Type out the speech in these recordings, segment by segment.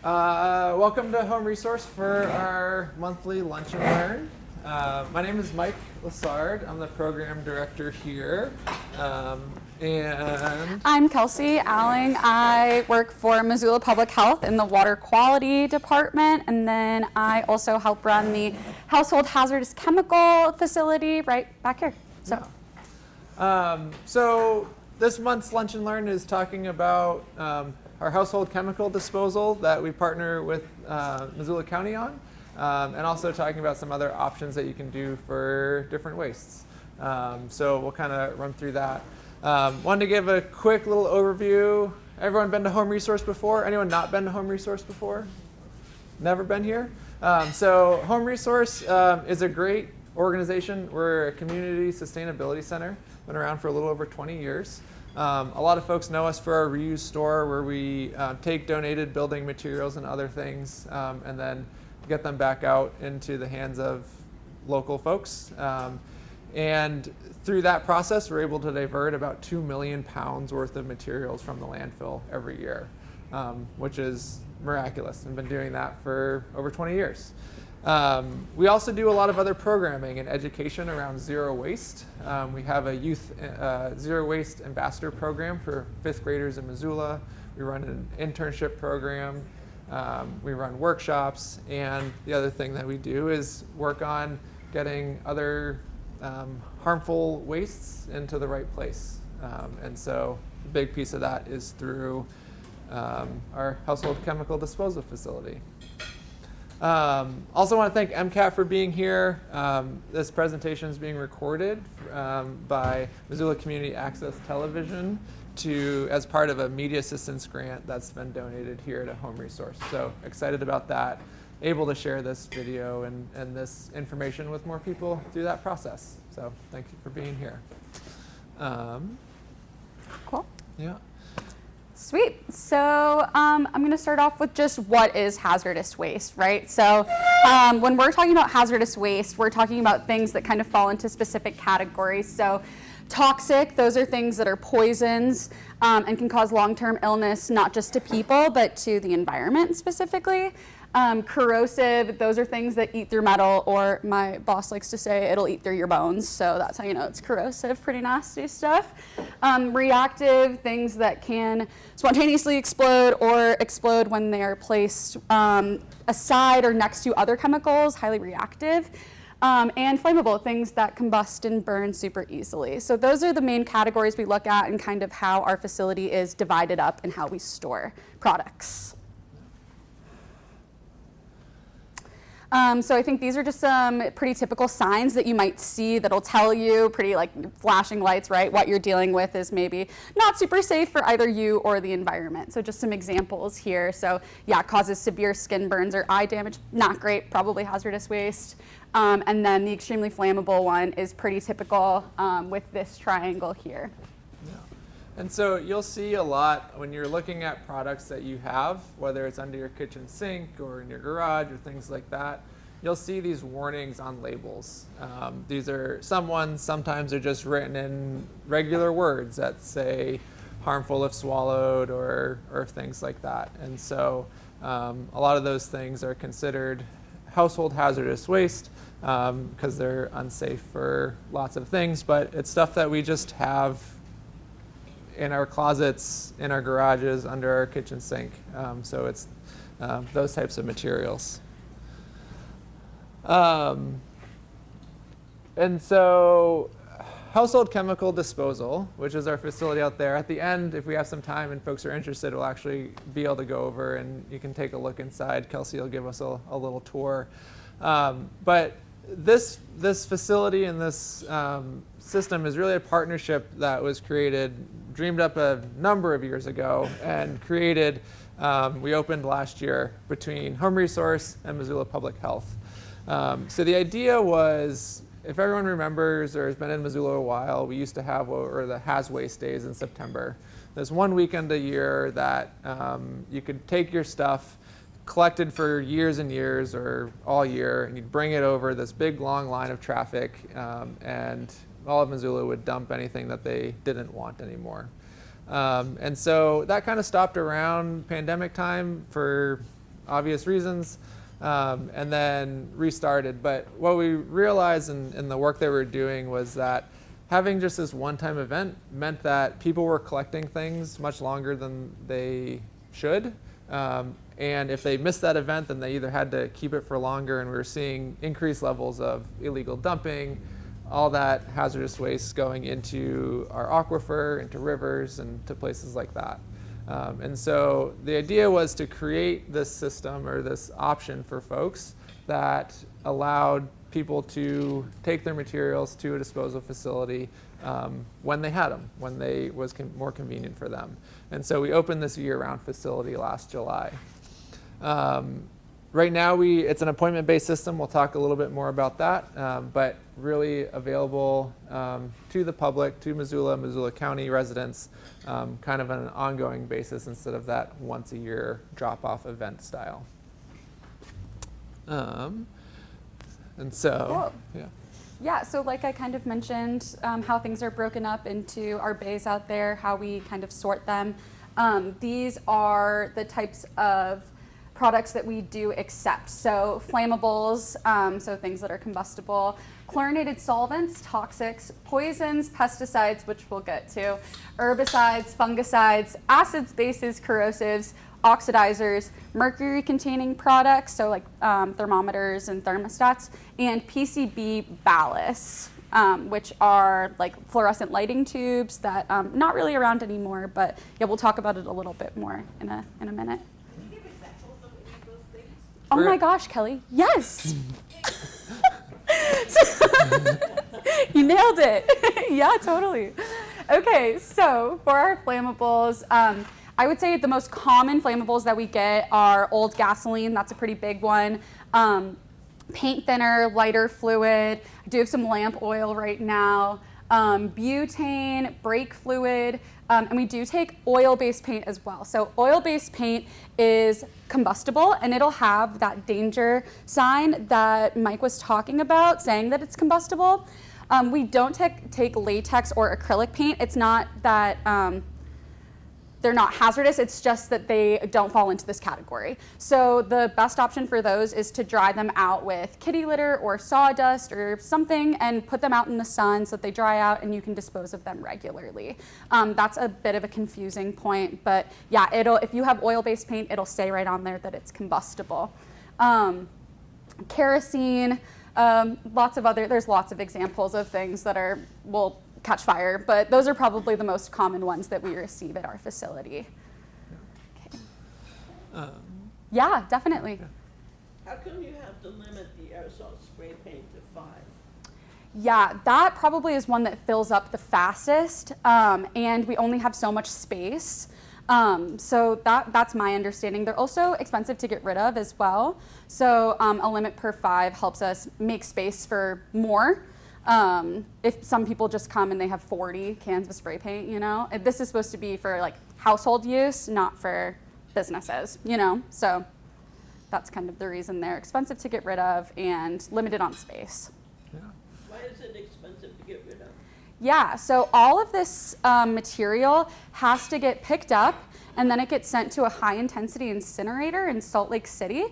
Welcome to Home Resource for our monthly Lunch and Learn. My name is Mike Lassard. I'm the program director here. And I'm Kelsey Alling. I work for Missoula Public Health in the water quality department, and then I also help run the household hazardous chemical facility right back here. So this month's Lunch and Learn is talking about our household chemical disposal that we partner with Missoula County on, and also talking about some other options that you can do for different wastes. So we'll kind of run through that. Wanted to give a quick little overview. Everyone been to Home Resource before? Anyone not been to Home Resource before? Never been here? So Home Resource is a great organization. We're a community sustainability center. Been around for a little over 20 years. A lot of folks know us for our reuse store where we take donated building materials and other things and then get them back out into the hands of local folks. And through that process, we're able to divert about 2 million pounds worth of materials from the landfill every year, which is miraculous. We've been doing that for over 20 years. We also do a lot of other programming and education around zero waste. We have a youth zero waste ambassador program for 5th graders in Missoula. We run an internship program. We run workshops. And the other thing that we do is work on getting other harmful wastes into the right place. And so a big piece of that is through our household chemical disposal facility. Also want to thank MCAT for being here. This presentation is being recorded by Missoula Community Access Television as part of a media assistance grant that's been donated here to Home Resource. So excited about that. Able to share this video and this information with more people through that process. So thank you for being here. Cool. Yeah. Sweet. So I'm going to start off with just what is hazardous waste, right? So when we're talking about hazardous waste, we're talking about things that kind of fall into specific categories. So toxic, those are things that are poisons and can cause long-term illness, not just to people, but to the environment specifically. Corrosive, those are things that eat through metal, or my boss likes to say it'll eat through your bones, so that's how you know it's corrosive, pretty nasty stuff. Reactive, things that can spontaneously explode or explode when they are placed aside or next to other chemicals, highly reactive. And flammable, things that combust and burn super easily. So those are the main categories we look at and kind of how our facility is divided up and how we store products. So I think these are just some pretty typical signs that you might see that'll tell you, pretty like flashing lights, right? What you're dealing with is maybe not super safe for either you or the environment. So just some examples here. So yeah, it causes severe skin burns or eye damage. Not great, probably hazardous waste. And then the extremely flammable one is pretty typical with this triangle here. And so you'll see a lot when you're looking at products that you have, whether it's under your kitchen sink or in your garage or things like that, you'll see these warnings on labels. These are sometimes are just written in regular words that say harmful if swallowed or things like that. And so a lot of those things are considered household hazardous waste because they're unsafe for lots of things, but it's stuff that we just have in our closets, in our garages, under our kitchen sink. So it's those types of materials. And so household chemical disposal, which is our facility out there. At the end, if we have some time and folks are interested, we'll actually be able to go over and you can take a look inside. Kelsey will give us a little tour. But this facility and this system is really a partnership that was dreamed up a number of years ago and created, we opened last year between Home Resource and Missoula Public Health. So the idea was, if everyone remembers or has been in Missoula a while, we used to have what were the Has Waste Days in September. There's one weekend a year that you could take your stuff, collected for years and years or all year, and you'd bring it over this big long line of traffic, and all of Missoula would dump anything that they didn't want anymore. And so that kind of stopped around pandemic time for obvious reasons, and then restarted. But what we realized in the work that we were doing was that having just this one-time event meant that people were collecting things much longer than they should. And if they missed that event, then they either had to keep it for longer, and we were seeing increased levels of illegal dumping, all that hazardous waste going into our aquifer, into rivers, and to places like that. And so the idea was to create this system or this option for folks that allowed people to take their materials to a disposal facility when they had them, when they was more convenient for them. And so we opened this year-round facility last July. Right now, it's an appointment-based system. We'll talk a little bit more about that, but really available to the public, to Missoula County residents, kind of on an ongoing basis instead of that once-a-year drop-off event style. And so, cool. Yeah, so like I kind of mentioned, how things are broken up into our bays out there, how we kind of sort them. These are the types of products that we do accept. So flammables, so things that are combustible, chlorinated solvents, toxics, poisons, pesticides, which we'll get to, herbicides, fungicides, acids, bases, corrosives, oxidizers, mercury-containing products, so like thermometers and thermostats, and PCB ballasts, which are like fluorescent lighting tubes that not really around anymore, but yeah, we'll talk about it a little bit more in a minute. Can you give examples of any of those things? Oh my gosh, Kelly, yes! You nailed it. Yeah, totally. Okay, so for our flammables, I would say the most common flammables that we get are old gasoline. That's a pretty big one. Paint thinner, lighter fluid. I do have some lamp oil right now. Butane, brake fluid, and we do take oil-based paint as well. So oil-based paint is combustible, and it'll have that danger sign that Mike was talking about, saying that it's combustible. We don't take latex or acrylic paint. It's not that they're not hazardous, it's just that they don't fall into this category. So the best option for those is to dry them out with kitty litter or sawdust or something and put them out in the sun so that they dry out and you can dispose of them regularly. That's a bit of a confusing point, but yeah, if you have oil-based paint, it'll say right on there that it's combustible. Kerosene, there's lots of examples of things that will catch fire, but those are probably the most common ones that we receive at our facility. Okay. Yeah, definitely. How come you have to limit the aerosol spray paint to 5? Yeah, that probably is one that fills up the fastest, and we only have so much space. So that's my understanding. They're also expensive to get rid of as well. So a limit per 5 helps us make space for more. If some people just come and they have 40 cans of spray paint, this is supposed to be for like household use, not for businesses, so that's kind of the reason they're expensive to get rid of and limited on space. yeah. Why is it expensive to get rid of? Yeah, so all of this material has to get picked up and then it gets sent to a high intensity incinerator in Salt Lake City.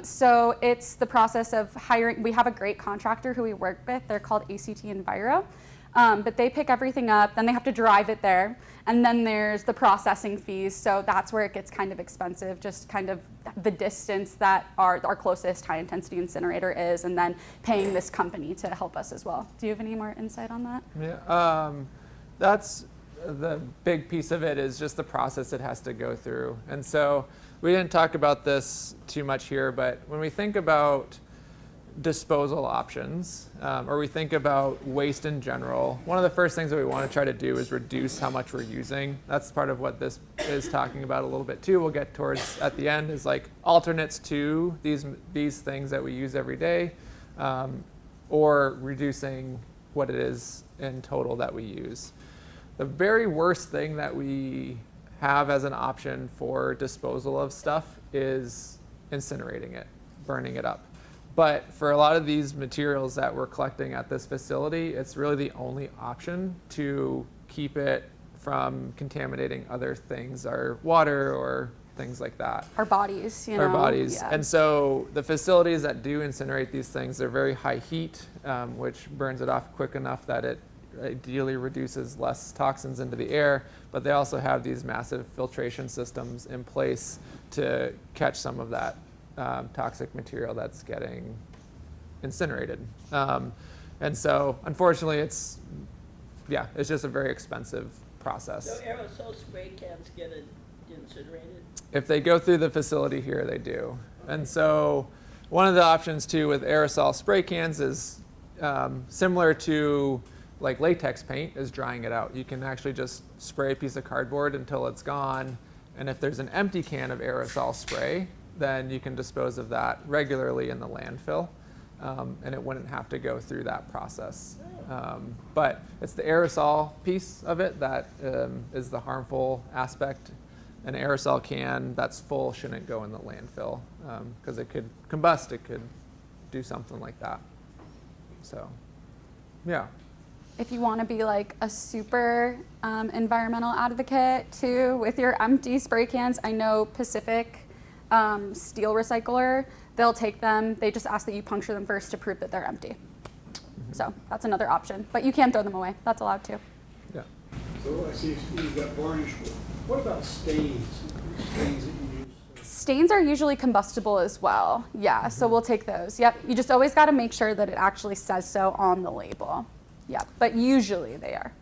So it's the process of hiring. We have a great contractor who we work with. They're called ACT Enviro. But they pick everything up, then they have to drive it there. And then there's the processing fees. So that's where it gets kind of expensive, just kind of the distance that our closest high intensity incinerator is, and then paying this company to help us as well. Do you have any more insight on that? Yeah, that's the big piece of it is just the process it has to go through. And so we didn't talk about this too much here, but when we think about disposal options, or we think about waste in general, one of the first things that we want to try to do is reduce how much we're using. That's part of what this is talking about a little bit too. We'll get towards at the end is like alternates to these things that we use every day, or reducing what it is in total that we use. The very worst thing that we have as an option for disposal of stuff is incinerating it, burning it up. But for a lot of these materials that we're collecting at this facility, it's really the only option to keep it from contaminating other things, our water or things like that. Our bodies, you know. Our bodies. Yeah. And so the facilities that do incinerate these things, they're very high heat, which burns it off quick enough that it ideally reduces less toxins into the air, but they also have these massive filtration systems in place to catch some of that toxic material that's getting incinerated. And so unfortunately it's just a very expensive process. So aerosol spray cans get incinerated? If they go through the facility here, they do. And so one of the options too with aerosol spray cans is similar to like latex paint, is drying it out. You can actually just spray a piece of cardboard until it's gone. And if there's an empty can of aerosol spray, then you can dispose of that regularly in the landfill. And it wouldn't have to go through that process. But it's the aerosol piece of it that is the harmful aspect. An aerosol can that's full shouldn't go in the landfill because it could combust, it could do something like that. So, yeah. If you want to be like a super environmental advocate too with your empty spray cans, I know Pacific Steel Recycler, they'll take them, they just ask that you puncture them first to prove that they're empty. So that's another option, but you can throw them away, that's allowed too. Yeah. So I see you've got varnish. What about stains? Stains that you use? Stains are usually combustible as well. Yeah, so we'll take those. Yep, you just always got to make sure that it actually says so on the label. Yeah, but usually they are.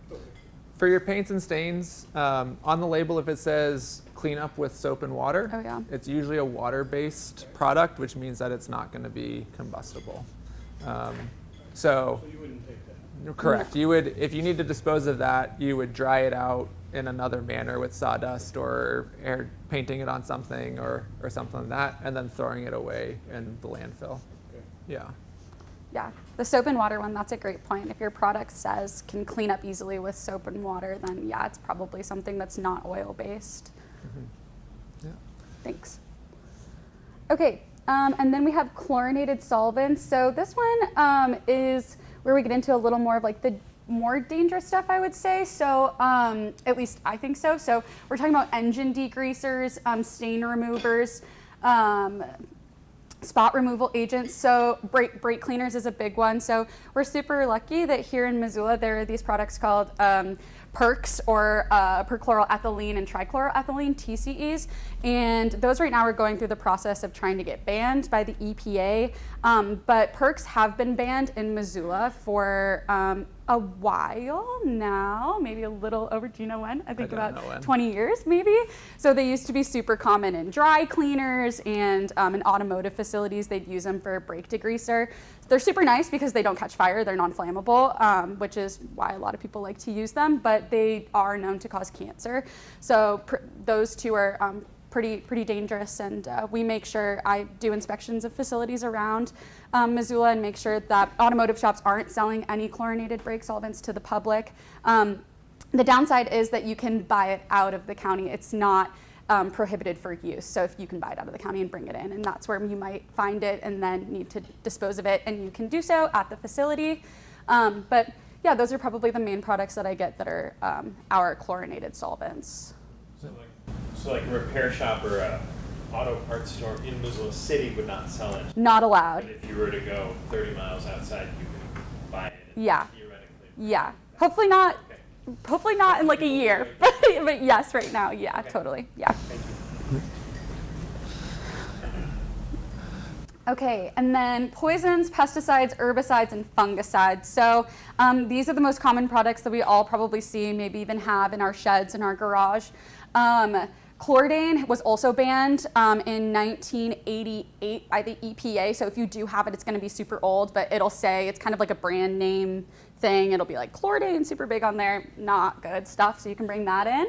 For your paints and stains, on the label, if it says clean up with soap and water, Oh, yeah. it's usually a water-based product, which means that it's not going to be combustible. So So you wouldn't take that? correct. You would, if you need to dispose of that, you would dry it out in another manner with sawdust or air painting it on something or something like that, and then throwing it away in the landfill. Okay. Yeah. Yeah, the soap and water one, that's a great point. If your product says can clean up easily with soap and water, then yeah, it's probably something that's not oil-based. Yeah. Thanks. Okay, and then we have chlorinated solvents. So this one is where we get into a little more of like the more dangerous stuff, I would say. So at least I think so. So we're talking about engine degreasers, stain removers, spot removal agents. So brake cleaners is a big one. So we're super lucky that here in Missoula there are these products called PERCs, or perchloroethylene and trichloroethylene, TCEs, and those right now are going through the process of trying to get banned by the EPA. But PERCs have been banned in Missoula for a while now, maybe a little over, do you know when? I think don't know about when. 20 years maybe. So they used to be super common in dry cleaners and in automotive facilities. They'd use them for brake degreaser. They're super nice because they don't catch fire, they're non-flammable, which is why a lot of people like to use them, but they are known to cause cancer. So those two are pretty dangerous, and we make sure, I do inspections of facilities around Missoula and make sure that automotive shops aren't selling any chlorinated brake solvents to the public. The downside is that you can buy it out of the county. It's not prohibited for use, so if you can buy it out of the county and bring it in, and that's where you might find it and then need to dispose of it, and you can do so at the facility. But yeah, those are probably the main products that I get that are our chlorinated solvents. So like a repair shop or a auto parts store in Missoula City would not sell it. Not allowed. But if you were to go 30 miles outside, you could buy it. Yeah. Theoretically. Yeah, hopefully not. Okay. Hopefully not in like a year, but yes, right now, yeah, Okay. totally, yeah. Thank you. Okay, and then poisons, pesticides, herbicides, and fungicides. So these are the most common products that we all probably see, maybe even have in our sheds, in our garage. Chlordane was also banned in 1988 by the EPA. So if you do have it, it's going to be super old, but it'll say, it's kind of like a brand name thing. It'll be like Chlordane, super big on there, not good stuff, so you can bring that in.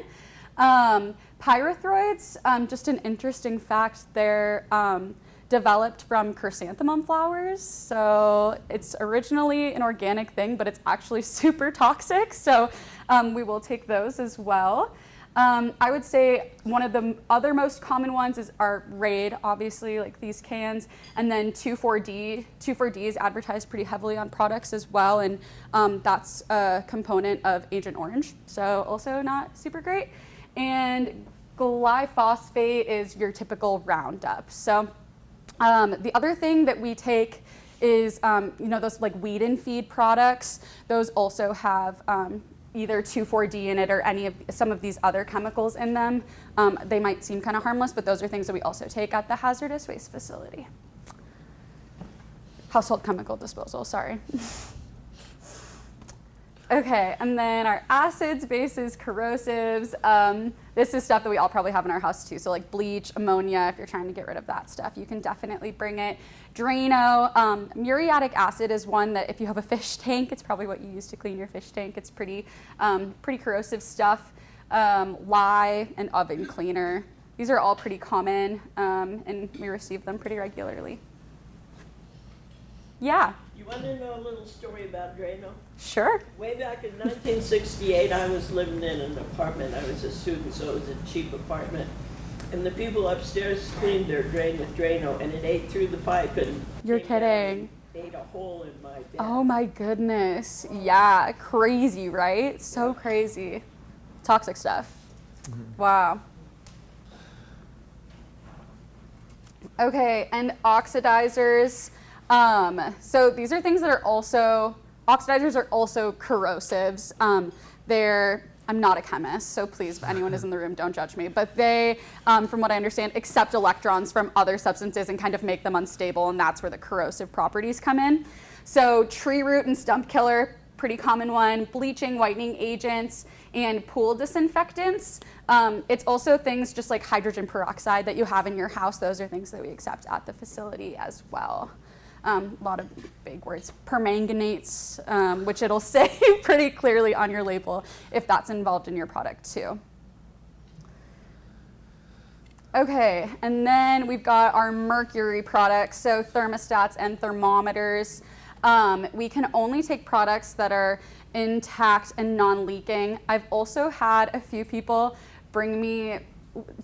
Pyrethroids, just an interesting fact, they're developed from chrysanthemum flowers. So it's originally an organic thing, but it's actually super toxic. So we will take those as well. I would say one of the other most common ones are Raid, obviously, like these cans, and then 2,4-D. 2,4-D is advertised pretty heavily on products as well, and that's a component of Agent Orange, so also not super great. And glyphosate is your typical Roundup. So the other thing that we take is, those like weed and feed products. Those also have either 2,4-D in it or some of these other chemicals in them. They might seem kind of harmless, but those are things that we also take at the hazardous waste facility. Household chemical disposal, sorry. Okay, and then our acids, bases, corrosives. This is stuff that we all probably have in our house too. So like bleach, ammonia, if you're trying to get rid of that stuff, you can definitely bring it. Drano, muriatic acid is one that if you have a fish tank, it's probably what you use to clean your fish tank. It's pretty corrosive stuff. Lye and oven cleaner. These are all pretty common, and we receive them pretty regularly. Yeah. You want to know a little story about Drano? Sure. Way back in 1968, I was living in an apartment. I was a student, so it was a cheap apartment. And the people upstairs cleaned their drain with Drano, and it ate through the pipe and You're came down kidding. and ate a hole in my bed. Oh my goodness. Yeah, crazy, right? So crazy. Toxic stuff. Wow. Okay, and oxidizers. So these are things that are also, oxidizers are also corrosives. I'm not a chemist, so please, if anyone is in the room, don't judge me. But they, from what I understand, accept electrons from other substances and kind of make them unstable, and that's where the corrosive properties come in. So tree root and stump killer, pretty common one. Bleaching, whitening agents, and pool disinfectants. It's also things just like hydrogen peroxide that you have in your house. Those are things that we accept at the facility as well. A lot of big words, permanganates, which it'll say pretty clearly on your label if that's involved in your product too. Okay, and then we've got our mercury products, so thermostats and thermometers. We can only take products that are intact and non-leaking. I've also had a few people bring me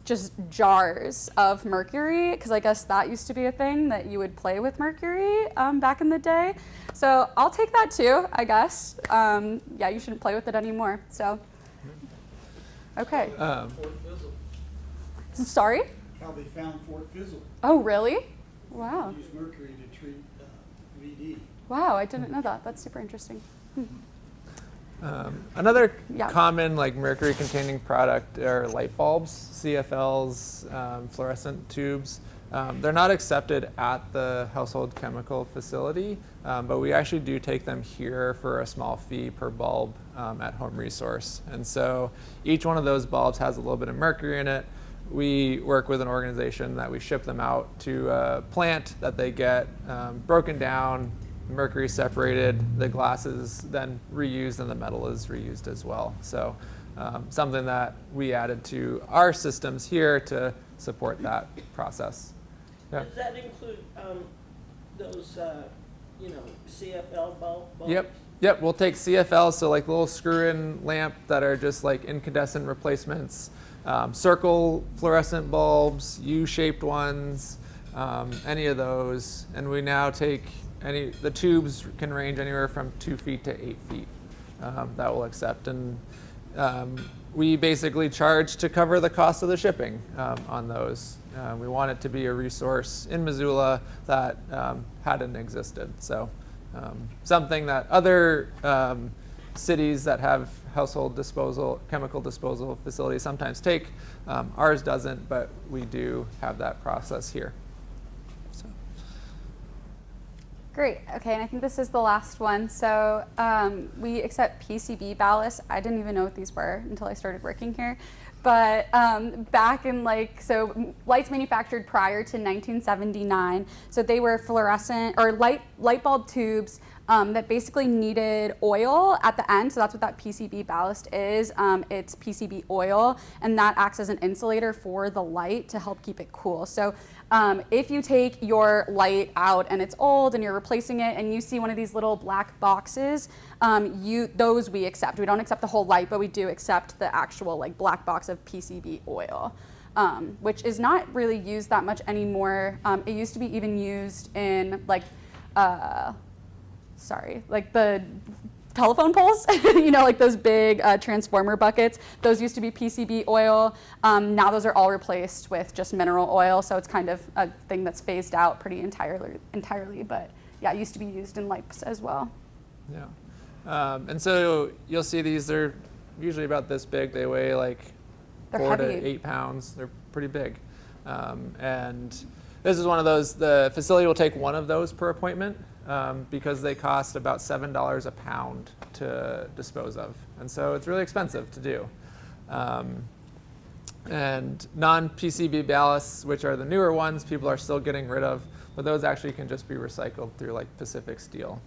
just jars of mercury, because I guess that used to be a thing that you would play with mercury back in the day. So I'll take that too, I guess. Yeah, you shouldn't play with it anymore. So, okay. Fort Fizzle. Sorry? How they found Fort Fizzle. Oh, really? Wow. They used mercury to treat VD. Wow, I didn't know that. That's super interesting. Another Yeah. common like mercury-containing product are light bulbs, CFLs, fluorescent tubes. They're not accepted at the household chemical facility, but we actually do take them here for a small fee per bulb at Home Resource. And so each one of those bulbs has a little bit of mercury in it. We work with an organization that we ship them out to a plant that they get broken down, mercury separated, the glass is then reused and the metal is reused as well. So something that we added to our systems here to support that process. Yeah. Does that include those, CFL bulbs? Yep, we'll take CFLs, so like little screw-in lamp that are just like incandescent replacements, circle fluorescent bulbs, U-shaped ones, any of those. And we now take the tubes can range anywhere from 2 feet to 8 feet that we'll accept. And we basically charge to cover the cost of the shipping on those. We want it to be a resource in Missoula that hadn't existed. So something that other cities that have household disposal, chemical disposal facilities sometimes take. Ours doesn't, but we do have that process here. So. Great. Okay, and I think this is the last one. So we accept PCB ballast. I didn't even know what these were until I started working here. But back in lights manufactured prior to 1979. So they were fluorescent or light bulb tubes that basically needed oil at the end. So that's what that PCB ballast is. It's PCB oil, and that acts as an insulator for the light to help keep it cool. So if you take your light out and it's old and you're replacing it and you see one of these little black boxes, those we accept. We don't accept the whole light, but we do accept the actual like black box of PCB oil. Which is not really used that much anymore. It used to be even used in like the telephone poles, like those big transformer buckets. Those used to be PCB oil. Now those are all replaced with just mineral oil. So it's kind of a thing that's phased out pretty entirely. But yeah, it used to be used in lights as well. Yeah. And so you'll see these, they're usually about this big. They weigh like They're 4 to heavy. 8 pounds. They're pretty big. And this is one of those, the facility will take one of those per appointment because they cost about $7 a pound to dispose of. And so it's really expensive to do. And non-PCB ballasts, which are the newer ones, people are still getting rid of, but those actually can just be recycled through like Pacific Steel.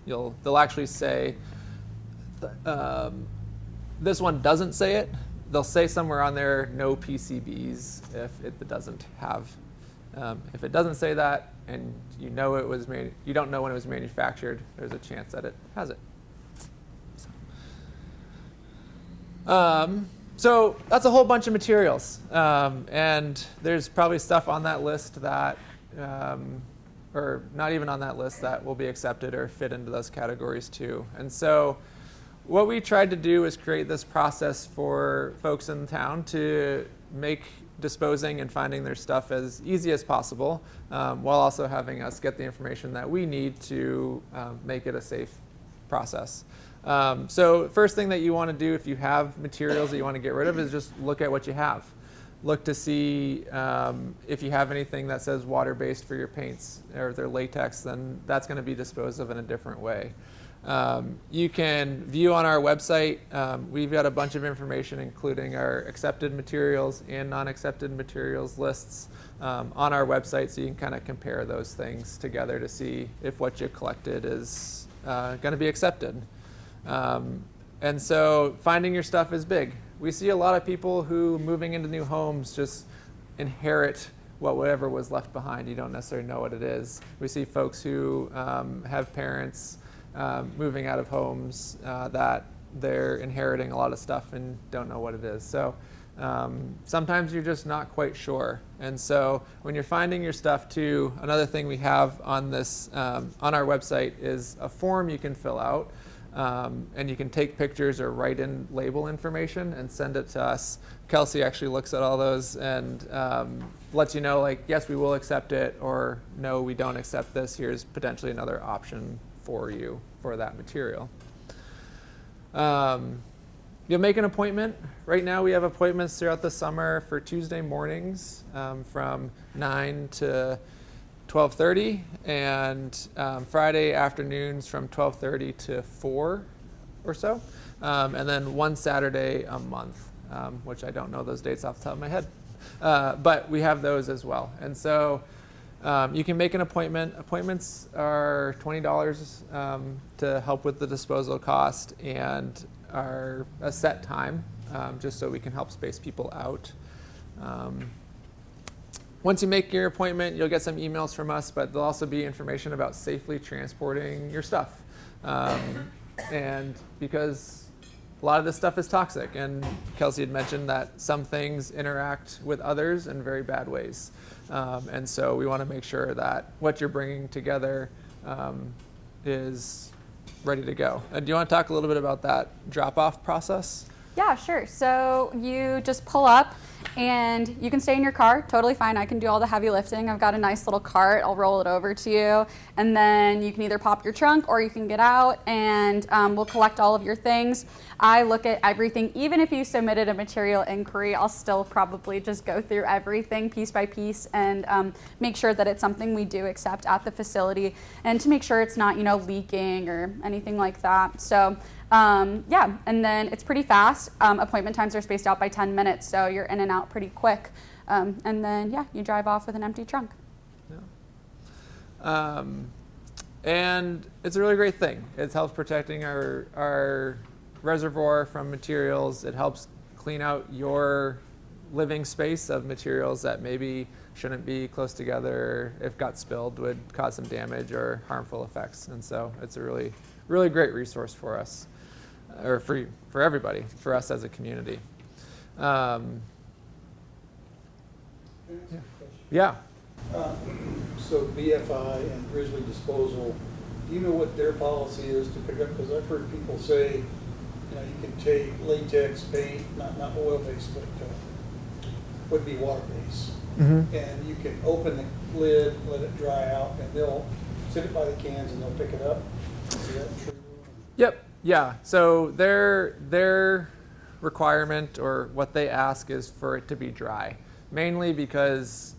They'll actually say, this one doesn't say it. They'll say somewhere on there, no PCBs if it doesn't have. If it doesn't say that, and you don't know when it was manufactured, there's a chance that it has it. So that's a whole bunch of materials, and there's probably stuff on that list that, or not even on that list, that will be accepted or fit into those categories too. And so what we tried to do is create this process for folks in town to make disposing and finding their stuff as easy as possible, while also having us get the information that we need to make it a safe process. So first thing that you want to do if you have materials that you want to get rid of is just look at what you have. Look to see if you have anything that says water-based for your paints, or if they're latex, then that's going to be disposed of in a different way. You can view on our website, we've got a bunch of information including our accepted materials and non-accepted materials lists on our website, so you can kind of compare those things together to see if what you collected is going to be accepted. And so finding your stuff is big. We see a lot of people who, moving into new homes, just inherit whatever was left behind. You don't necessarily know what it is. We see folks who have parents moving out of homes that they're inheriting a lot of stuff and don't know what it is. So sometimes you're just not quite sure. And so when you're finding your stuff too, another thing we have on this on our website is a form you can fill out. And you can take pictures or write in label information and send it to us. Kelsey actually looks at all those and lets you know, like, yes, we will accept it, or no, we don't accept this. Here's potentially another option for you for that material. You'll make an appointment. Right now we have appointments throughout the summer for Tuesday mornings from 9 to 12:30, and Friday afternoons from 12:30 to 4 or so, and then one Saturday a month, which I don't know those dates off the top of my head, but we have those as well. And so you can make an appointment. Appointments are $20 to help with the disposal cost, and are a set time, just so we can help space people out. Once you make your appointment, you'll get some emails from us, but there'll also be information about safely transporting your stuff. And because a lot of this stuff is toxic, and Kelsey had mentioned that some things interact with others in very bad ways. And so we want to make sure that what you're bringing together is ready to go. Do you want to talk a little bit about that drop-off process? Yeah, sure. So you just pull up and you can stay in your car, totally fine. I can do all the heavy lifting. I've got a nice little cart. I'll roll it over to you. And then you can either pop your trunk or you can get out, and we'll collect all of your things. I look at everything. Even if you submitted a material inquiry, I'll still probably just go through everything piece by piece and make sure that it's something we do accept at the facility, and to make sure it's not, leaking or anything like that. So yeah, and then it's pretty fast. Appointment times are spaced out by 10 minutes, so you're in and out pretty quick. And then, yeah, you drive off with an empty trunk. Yeah. And it's a really great thing. It helps protecting our reservoir from materials. It helps clean out your living space of materials that maybe shouldn't be close together, if got spilled would cause some damage or harmful effects. And so it's a really, really great resource for us, or for everybody, for us as a community. Yeah. So BFI and Grizzly Disposal, do you know what their policy is to pick up? Because I've heard people say, you know, you can take latex paint, not oil-based, but would be water-based. Mm-hmm. And you can open the lid, let it dry out, and they'll sit it by the cans and they'll pick it up. Is that true? Yep. Yeah. So their requirement, or what they ask, is for it to be dry, mainly because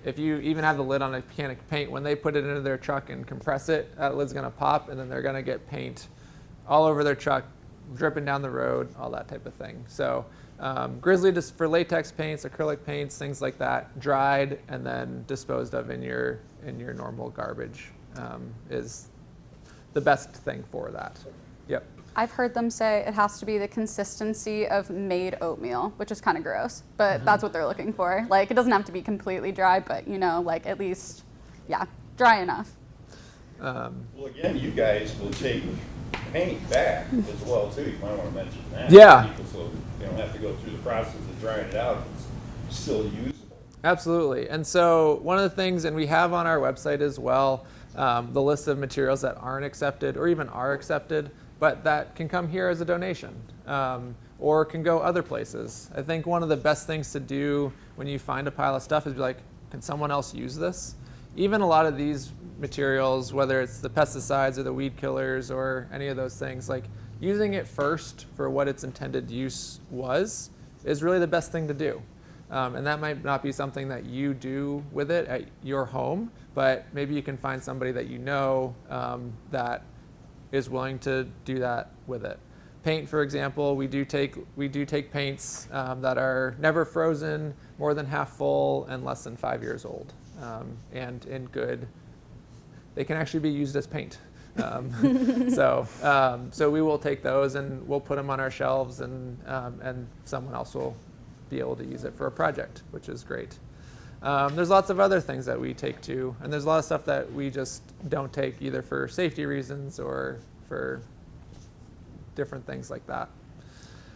if you even have the lid on a can of paint, when they put it into their truck and compress it, that lid's going to pop, and then they're going to get paint all over their truck, dripping down the road, all that type of thing. So Grizzly, just for latex paints, acrylic paints, things like that, dried and then disposed of in your normal garbage is the best thing for that. Yep. I've heard them say it has to be the consistency of made oatmeal, which is kind of gross, but that's what they're looking for. Like, it doesn't have to be completely dry, but, you know, like, at least, yeah, dry enough. Well, again, you guys will take paint back as well too. You might want to mention that. Yeah. People, so they don't have to go through the process of drying it out. It's still usable. Absolutely. And so one of the things, and we have on our website as well, the list of materials that aren't accepted or even are accepted, but that can come here as a donation or can go other places. I think one of the best things to do when you find a pile of stuff is be like, can someone else use this? Even a lot of these materials, whether it's the pesticides or the weed killers or any of those things, like using it first for what its intended use was is really the best thing to do. And that might not be something that you do with it at your home, but maybe you can find somebody that you know that is willing to do that with it. Paint, for example, we do take paints that are never frozen, more than half full, and less than 5 years old, and in good. They can actually be used as paint. So we will take those and we'll put them on our shelves, and someone else will be able to use it for a project, which is great. There's lots of other things that we take too, and there's a lot of stuff that we just don't take either for safety reasons or for different things like that.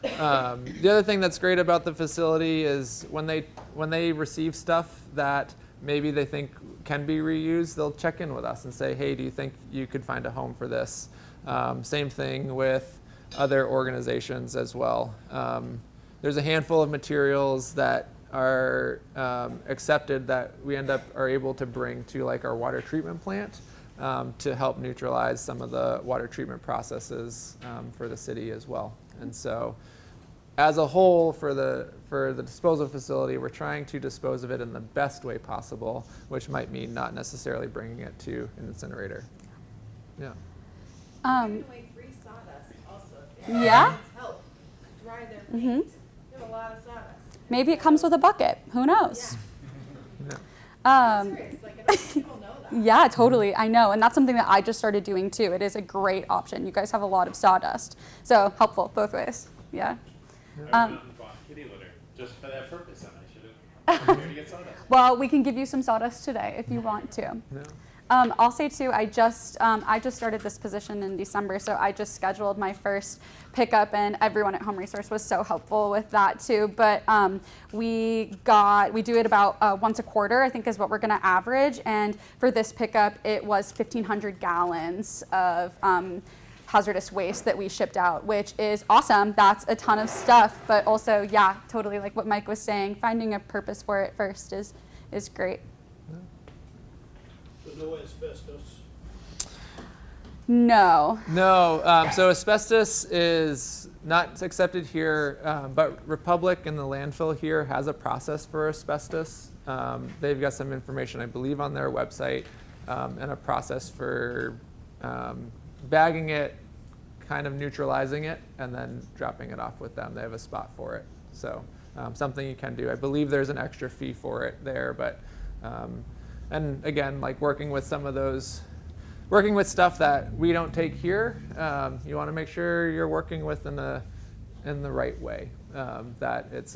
The other thing that's great about the facility is when they receive stuff that maybe they think can be reused, they'll check in with us and say, hey, do you think you could find a home for this? Same thing with other organizations as well. There's a handful of materials that are accepted that we are able to bring to like our water treatment plant to help neutralize some of the water treatment processes for the city as well. And so as a whole, for the disposal facility, we're trying to dispose of it in the best way possible, which might mean not necessarily bringing it to an incinerator. Yeah. Giving away free sawdust also. Yeah? Help dry their paint. We have a lot of sawdust. Maybe it comes with a bucket. Who knows? Serious, like, I don't think people know that. Yeah, totally. I know. And that's something that I just started doing too. It is a great option. You guys have a lot of sawdust. So helpful both ways. Yeah. I went out and bought kitty litter just for that purpose, and I should have here to get sawdust. Well, we can give you some sawdust today if you want to. Yeah. I'll say too, I just started this position in December, so I just scheduled my first pickup, and everyone at Home Resource was so helpful with that too. But we do it about once a quarter, I think is what we're gonna average. And for this pickup, it was 1,500 gallons of hazardous waste that we shipped out, which is awesome. That's a ton of stuff, but also, yeah, totally like what Mike was saying, finding a purpose for it first is great. There's no asbestos. No. No, so asbestos is not accepted here, but Republic and the landfill here has a process for asbestos. They've got some information, I believe, on their website, and a process for bagging it, kind of neutralizing it, and then dropping it off with them. They have a spot for it. So something you can do. I believe there's an extra fee for it there, but and again, like working with some of those, working with stuff that we don't take here, you want to make sure you're working with in the right way, that it's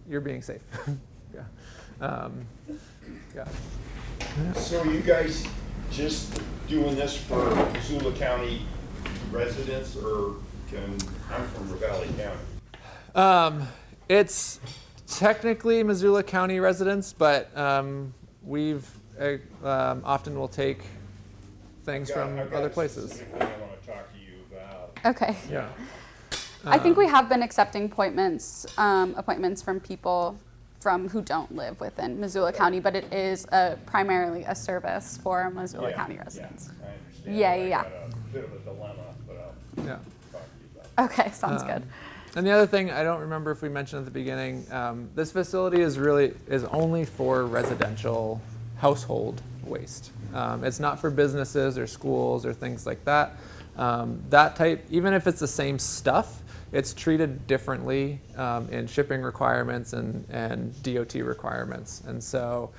you're being safe. Yeah. Yeah. So you guys just doing this for Missoula County residents, or I'm from Ravalli County? It's technically Missoula County residents, but we've often will take things from I've got other a places. specific thing I want to talk to you about. Okay. Yeah. I think we have been accepting appointments from people from who don't live within Missoula County, but it is primarily a service for Missoula County residents. I understand. Yeah, I yeah. got a bit of a dilemma, but I'll Yeah. talk to you about it. Okay, sounds good. And the other thing, I don't remember if we mentioned at the beginning, this facility is only for residential household waste. It's not for businesses or schools or things like that. That type, even if it's the same stuff, it's treated differently in shipping requirements and DOT requirements. And so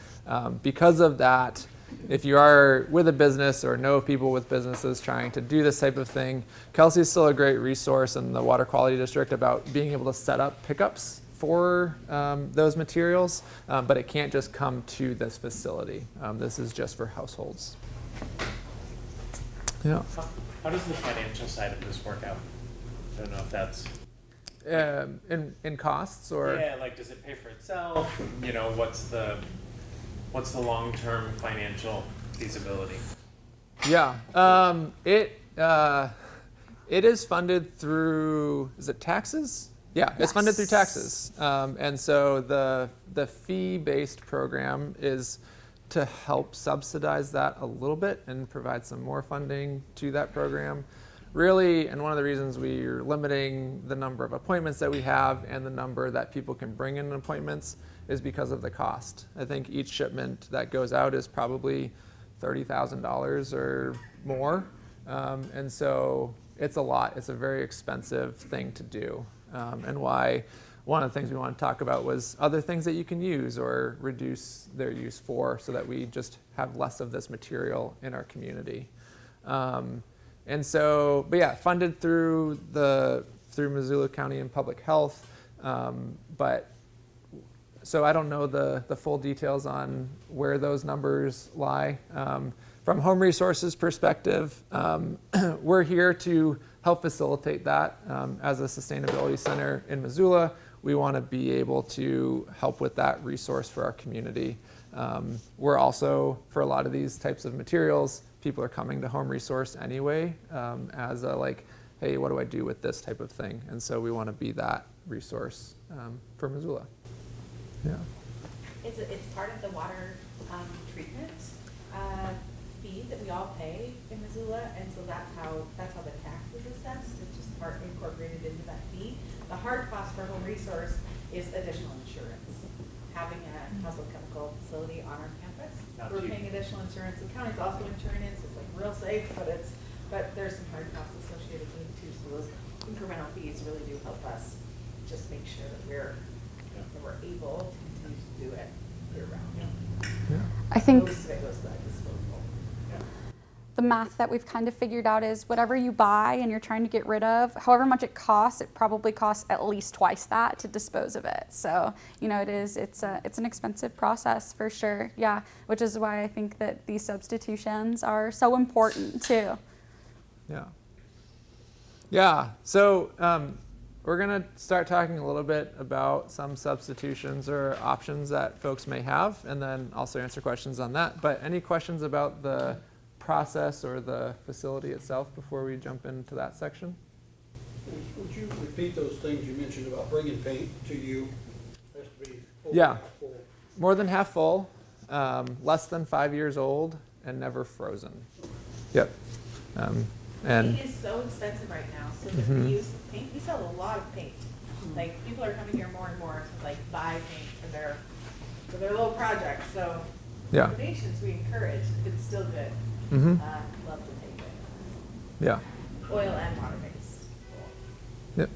because of that, if you are with a business or know of people with businesses trying to do this type of thing, Kelsey is still a great resource in the Water Quality District about being able to set up pickups for those materials, but it can't just come to this facility. This is just for households. Yeah. How does the financial side of this work out? I don't know if that's. In costs or? Yeah, like does it pay for itself? You know, what's the long-term financial feasibility? Yeah, it is funded through, is it taxes? Yeah, it's funded through taxes. And so the fee-based program is to help subsidize that a little bit and provide some more funding to that program. Really, and one of the reasons we're limiting the number of appointments that we have and the number that people can bring in appointments is because of the cost. I think each shipment that goes out is probably $30,000 or more. And so it's a lot. It's a very expensive thing to do. And why one of the things we want to talk about was other things that you can use or reduce their use for so that we just have less of this material in our community. And so, but yeah, funded through Missoula County and Public Health. But so I don't know the full details on where those numbers lie. From Home Resources perspective, we're here to help facilitate that. As a sustainability center in Missoula, we want to be able to help with that resource for our community. We're also, for a lot of these types of materials, people are coming to Home Resource anyway as a like, hey, what do I do with this type of thing? And so we want to be that resource for Missoula. Yeah. It's part of the water treatment fee that we all pay in Missoula, and so that's how the tax is assessed. It's just part incorporated into that fee. The hard cost for Home Resource is additional insurance. Having a household chemical facility on our campus, we're paying additional insurance. The county's also insuring it, so it's like real safe, but there's some hard costs associated with it too. So those incremental fees really do help us just make sure that we're able to continue to do it year round. Yeah. I think Most of it goes to that disposal. the math that we've kind of figured out is whatever you buy and you're trying to get rid of, however much it costs, it probably costs at least twice that to dispose of it. So, you know, it's an expensive process for sure. Yeah, which is why I think that these substitutions are so important too. Yeah. Yeah. So we're going to start talking a little bit about some substitutions or options that folks may have, and then also answer questions on that. But any questions about the process or the facility itself before we jump into that section? Would you repeat those things you mentioned about bringing paint to you? Has to be over Yeah. half full. More than half full, less than 5 years old, and never frozen. Yep. And Paint is so expensive right now, so the reuse of paint, we sell a lot of paint. Like, people are coming here more and more to like buy paint for their little projects, so yeah. donations we encourage, if it's still good. Mm-hmm. Love to take it. Yeah. Oil and water based. Yep.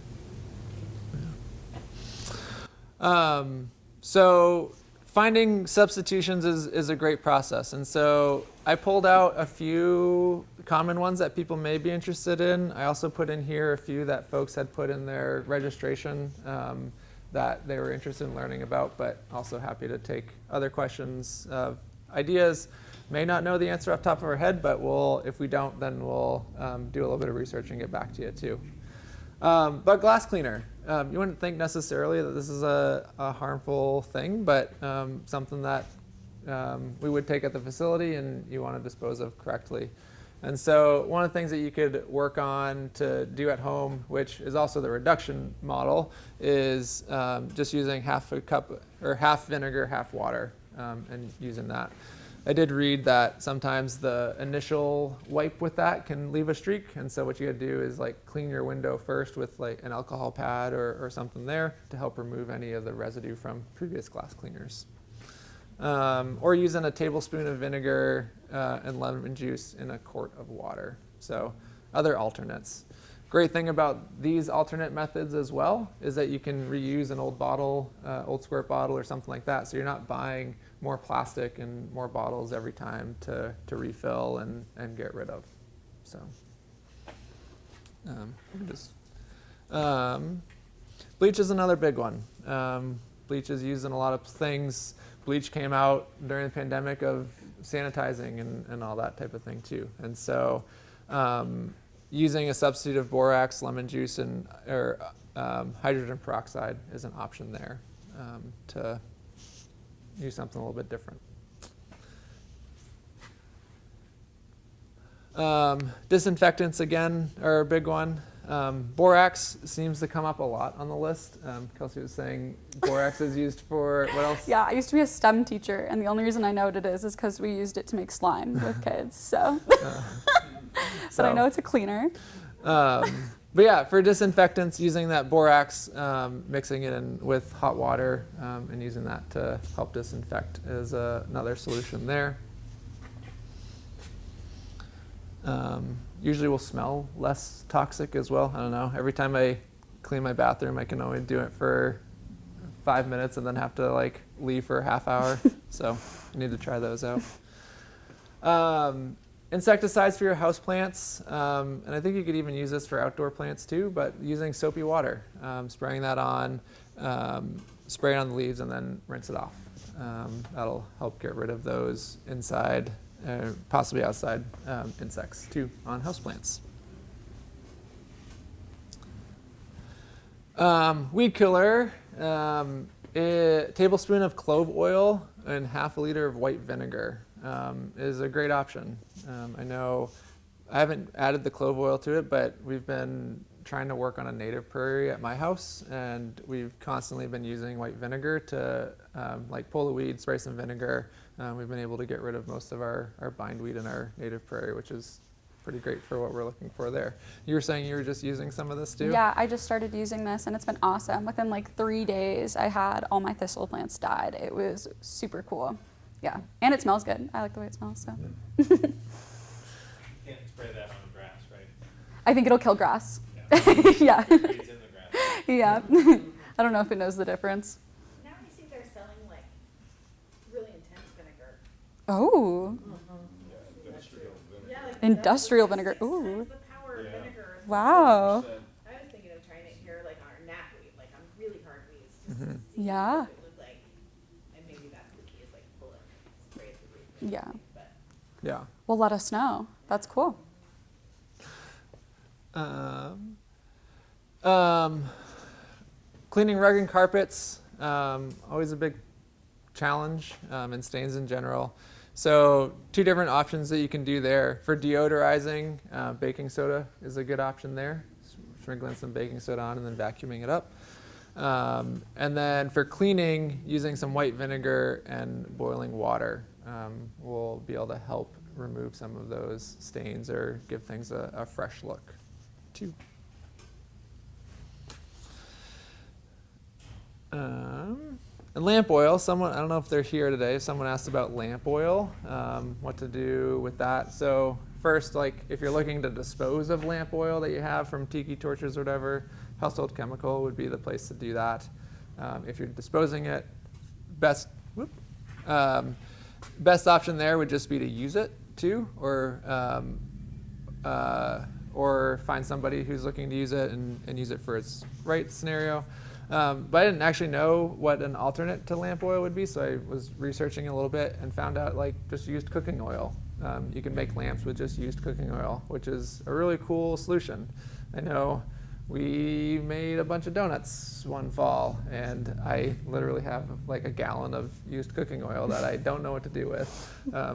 So finding substitutions is a great process. And so I pulled out a few common ones that people may be interested in. I also put in here a few that folks had put in their registration that they were interested in learning about, but also happy to take other questions, ideas. May not know the answer off the top of our head, but if we don't, then we'll do a little bit of research and get back to you too. But glass cleaner. You wouldn't think necessarily that this is a harmful thing, but something that we would take at the facility and you want to dispose of correctly. And so one of the things that you could work on to do at home, which is also the reduction model, is just using half a cup or half vinegar, half water, and using that. I did read that sometimes the initial wipe with that can leave a streak, and so what you gotta do is like clean your window first with like an alcohol pad or something there to help remove any of the residue from previous glass cleaners. Or using a tablespoon of vinegar and lemon juice in a quart of water. So other alternates. Great thing about these alternate methods as well is that you can reuse an old bottle, old squirt bottle or something like that. So you're not buying more plastic and more bottles every time to refill and get rid of. So bleach is another big one. Bleach is used in a lot of things. Bleach came out during the pandemic of sanitizing and all that type of thing too. And so using a substitute of borax, lemon juice, or hydrogen peroxide is an option there to use something a little bit different. Disinfectants, again, are a big one. Borax seems to come up a lot on the list. Kelsey was saying borax is used for what else? Yeah, I used to be a STEM teacher, and the only reason I know what it is because we used it to make slime with kids. So, but I know it's a cleaner. But yeah, for disinfectants, using that borax, mixing it in with hot water, and using that to help disinfect is another solution there. Usually will smell less toxic as well. I don't know. Every time I clean my bathroom, I can only do it for 5 minutes and then have to like leave for a half hour. So I need to try those out. Insecticides for your house plants, and I think you could even use this for outdoor plants too, but using soapy water, spraying that on, spray it on the leaves and then rinse it off. That'll help get rid of those inside, possibly outside insects too on houseplants. Weed killer, a tablespoon of clove oil and half a liter of white vinegar is a great option. I know I haven't added the clove oil to it, but we've been trying to work on a native prairie at my house, and we've constantly been using white vinegar to like pull the weeds, spray some vinegar. We've been able to get rid of most of our bindweed in our native prairie, which is pretty great for what we're looking for there. You were saying you were just using some of this too? Yeah, I just started using this and it's been awesome. Within like 3 days, I had all my thistle plants died. It was super cool. Yeah, and it smells good. I like the way it smells, so. You can't spray that on grass, right? I think it'll kill grass. Yeah. Yeah. Weeds in the grass. Yeah. I don't know if it knows the difference. Now I see they're selling like really intense vinegar. Oh, Yeah, like industrial vinegar. 6 times Ooh. the power of Yeah. vinegar. Wow. I was thinking of trying it here like on our knapweed, like on really hard weeds, just to see Yeah. what it would like. And maybe that's the key is like pull it, spray it through. Yeah. But Yeah. Well, let us know. That's cool. Cleaning rug and carpets, always a big challenge, and stains in general. So 2 different options that you can do there. For deodorizing, baking soda is a good option there. Sprinkling some baking soda on and then vacuuming it up. And then for cleaning, using some white vinegar and boiling water will be able to help remove some of those stains or give things a fresh look too. And lamp oil, I don't know if they're here today, someone asked about lamp oil, what to do with that. So first, like if you're looking to dispose of lamp oil that you have from tiki torches or whatever, household chemical would be the place to do that. If you're disposing it, best Best option there would just be to use it too, or find somebody who's looking to use it and use it for its right scenario. But I didn't actually know what an alternate to lamp oil would be, so I was researching a little bit and found out like just used cooking oil. You can make lamps with just used cooking oil, which is a really cool solution. I know we made a bunch of donuts one fall, and I literally have like a gallon of used cooking oil that I don't know what to do with.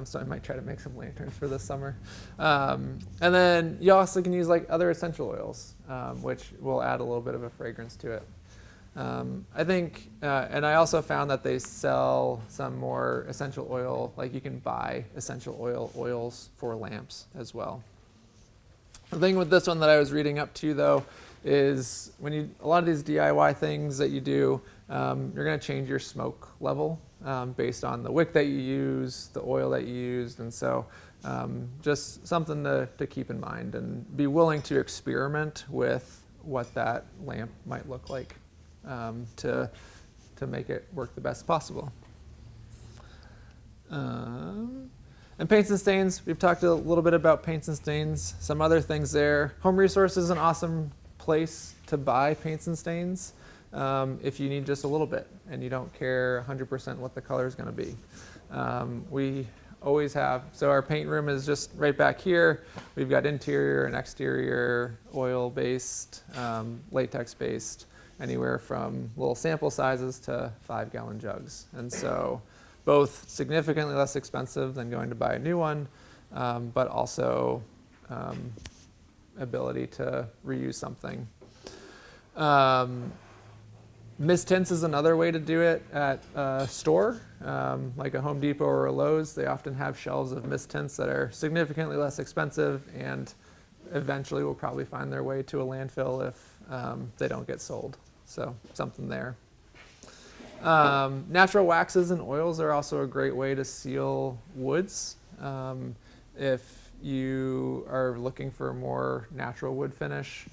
So I might try to make some lanterns for this summer. And then you also can use like other essential oils, which will add a little bit of a fragrance to it. I think, and I also found that they sell some more essential oil, like you can buy essential oils for lamps as well. The thing with this one that I was reading up to though is when a lot of these DIY things that you do, you're going to change your smoke level based on the wick that you use, the oil that you used, and so just something to keep in mind and be willing to experiment with what that lamp might look like to make it work the best possible. And paints and stains, we've talked a little bit about paints and stains, some other things there. Home Resource is an awesome place to buy paints and stains if you need just a little bit and you don't care 100% what the color is going to be. We always have, so our paint room is just right back here. We've got interior and exterior oil-based, latex-based, anywhere from little sample sizes to 5-gallon jugs. And so both significantly less expensive than going to buy a new one, but also ability to reuse something. Mist tints is another way to do it at a store, like a Home Depot or a Lowe's. They often have shelves of mist tints that are significantly less expensive and eventually will probably find their way to a landfill if they don't get sold. So something there. Natural waxes and oils are also a great way to seal woods. If you are looking for a more natural wood finish,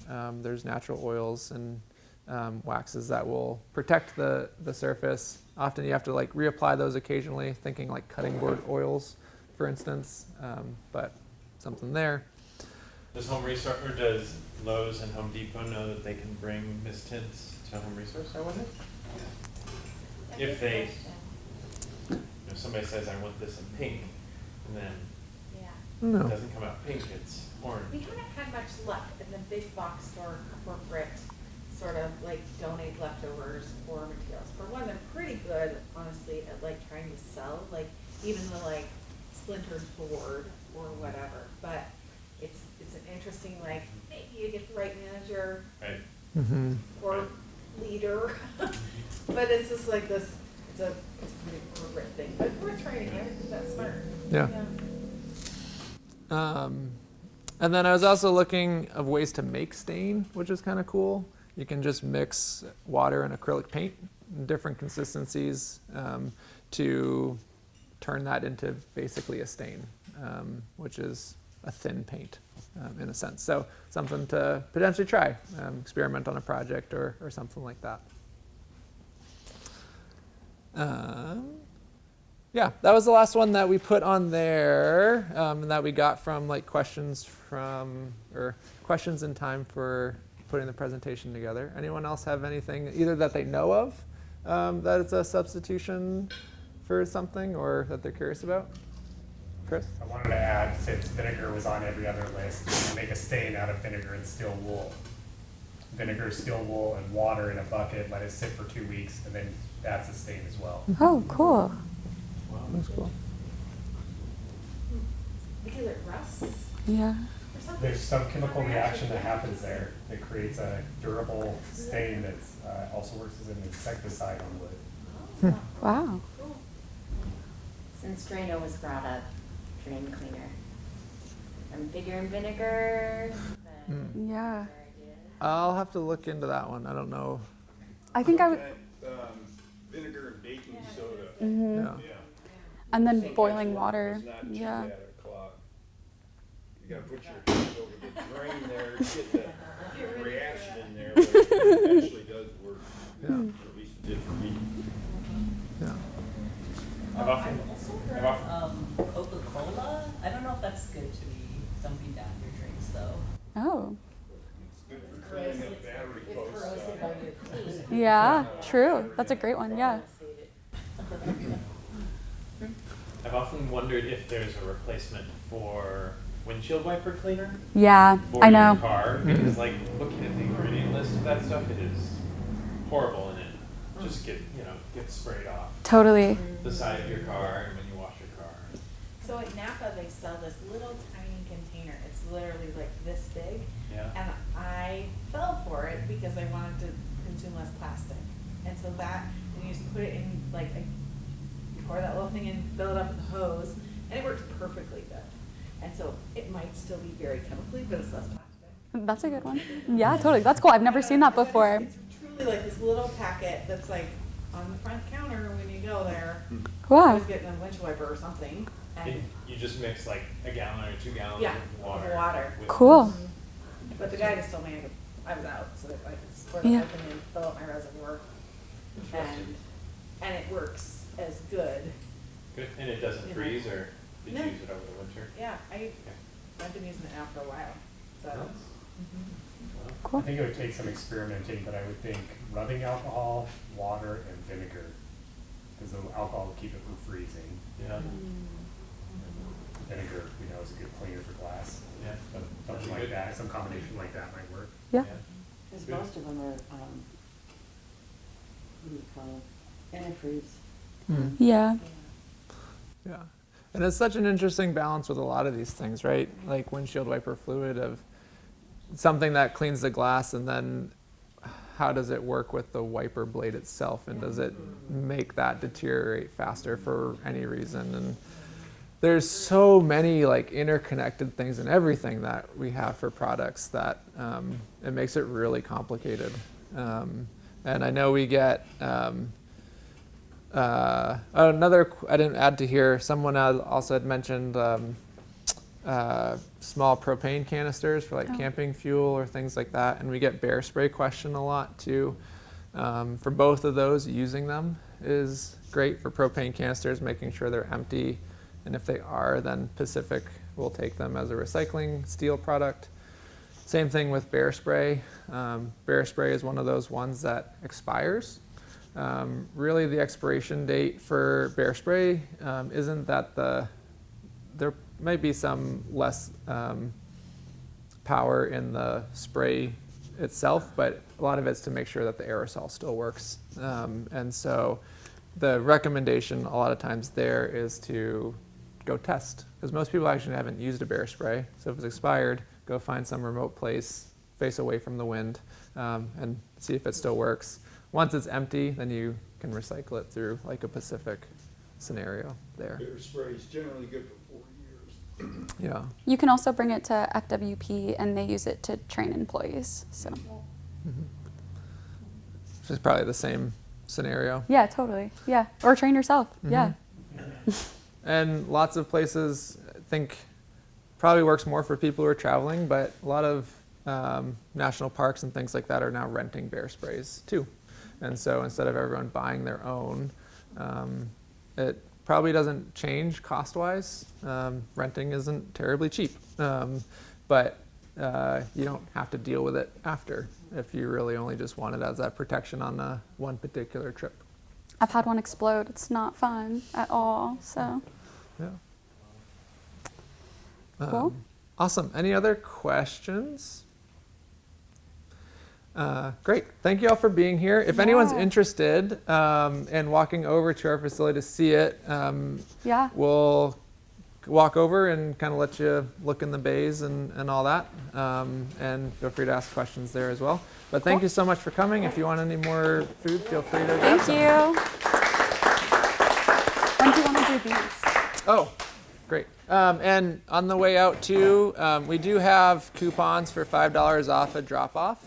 there's natural oils and waxes that will protect the surface. Often you have to like reapply those occasionally, thinking like cutting board oils, for instance, but something there. Does Home Resource, or does Lowe's and Home Depot know that they can bring mist tints to Home Resource, I wonder? If they, somebody says, I want this in pink, and then Yeah. it doesn't come out pink, it's orange. We haven't had much luck in the big box store corporate sort of like donate leftovers or materials. For one, they're pretty good, honestly, at like trying to sell, like even the like splintered board or whatever. But it's an interesting, like, maybe you get the right manager Right. Mm-hmm. or leader. But it's just like this, it's a pretty corporate thing. But we're trying to get it, that's smart. Yeah. And then I was also looking of ways to make stain, which is kind of cool. You can just mix water and acrylic paint in different consistencies to turn that into basically a stain, which is a thin paint in a sense. So something to potentially try, experiment on a project or something like that. Yeah, that was the last one that we put on there, and that we got from like questions in time for putting the presentation together. Anyone else have anything either that they know of that it's a substitution for something or that they're curious about? Chris? I wanted to add, since vinegar was on every other list, you can make a stain out of vinegar and still wool. Vinegar, still wool, and water in a bucket, let it sit for 2 weeks, and then that's a stain as well. Oh, cool. Wow. That's cool. Because it rusts Yeah. or something. There's some chemical reaction that happens there that creates a durable stain that also works as an insecticide on wood. Wow. Cool. Since Drano was brought up, drain cleaner. I'm figuring vinegar. But Yeah. I'll have to look into that one. I don't know. I think I would. Vinegar and baking soda. Mhm. Yeah. Yeah. And then Think boiling that's water. It's not too Yeah. bad a clog. You gotta put your hand over the drain there, get the reaction in there, but it actually does work. Yeah. At least it did for me. Yeah. I'm often, I've also I've heard often, Coca-Cola. I don't know if that's good to be dumping down your drinks though. Oh. It's good for cleaning up battery posts. Yeah, true. That's a great one. Yeah. I've often wondered if there's a replacement for windshield wiper cleaner Yeah, for I your know. car, because like looking at the ingredient list of that stuff, it is horrible, and it just gets sprayed off Totally. the side of your car and when you wash your car. So at Napa, they sell this little tiny container. It's literally like this big. Yeah. And I fell for it because I wanted to consume less plastic. And so that, and you just put it in like, you pour that little thing in, fill it up with a hose, and it works perfectly good. And so it might still be very chemically, but it's less plastic. That's a good one. Yeah, totally. That's cool. I've never seen that before. It's truly like this little packet that's like on the front counter when you go there. Wow. Always getting a windshield wiper or something. And You just mix like a gallon or 2 gallons Yeah, of water. of water. with- Cool. But the guy just told me I was out, so that I could just pour Yeah. the open and fill up my reservoir. And it works as good. Good, and it doesn't You know. freeze, or did you No. use it over the winter? Yeah, I've been using it now for a while, so. Nice. Mhm. I Cool. think it would take some experimenting, but I would think rubbing alcohol, water, and vinegar, because the alcohol will keep it from freezing. Yeah, Vinegar, we know, is a good cleaner for glass. yeah. But That'd something be like good. that, some combination like that might work. Yeah. Because Good. most of them are, what do you call it, antifreeze. Yeah. Yeah. And it's such an interesting balance with a lot of these things, right? Like windshield wiper fluid of something that cleans the glass, and then how does it work with the wiper blade itself, and does it make that deteriorate faster for any reason? And there's so many like interconnected things in everything that we have for products that it makes it really complicated. And I know we get another, I didn't add to here, someone also had mentioned small propane canisters for like camping fuel or things like that. And we get bear spray question a lot too. For both of those, using them is great. For propane canisters, making sure they're empty. And if they are, then Pacific will take them as a recycling steel product. Same thing with bear spray. Bear spray is one of those ones that expires. Really, the expiration date for bear spray isn't that there might be some less power in the spray itself, but a lot of it's to make sure that the aerosol still works. And so the recommendation a lot of times there is to go test, because most people actually haven't used a bear spray. So if it's expired, go find some remote place, face away from the wind, and see if it still works. Once it's empty, then you can recycle it through like a Pacific scenario there. Bear spray is generally good for 4 years. Yeah. You can also bring it to FWP, and they use it to train employees. So. Which is probably the same scenario. Yeah, totally. Yeah, or train yourself. Yeah. And lots of places, I think, probably works more for people who are traveling, but a lot of national parks and things like that are now renting bear sprays too. And so instead of everyone buying their own, it probably doesn't change cost-wise. Renting isn't terribly cheap, but you don't have to deal with it after if you really only just want it as that protection on the one particular trip. I've had one explode. It's not fun at all. So. Yeah. Cool. Awesome. Any other questions? Great. Thank you all for being here. If anyone's interested in walking over to our facility to see it, Yeah. we'll walk over and kind of let you look in the bays and all that. And feel free to ask questions there as well. But thank you so much for coming. If you want any more food, feel free to grab Thank some. you. When do you want to do these? Oh, great. And on the way out too, we do have coupons for $5 off a drop-off.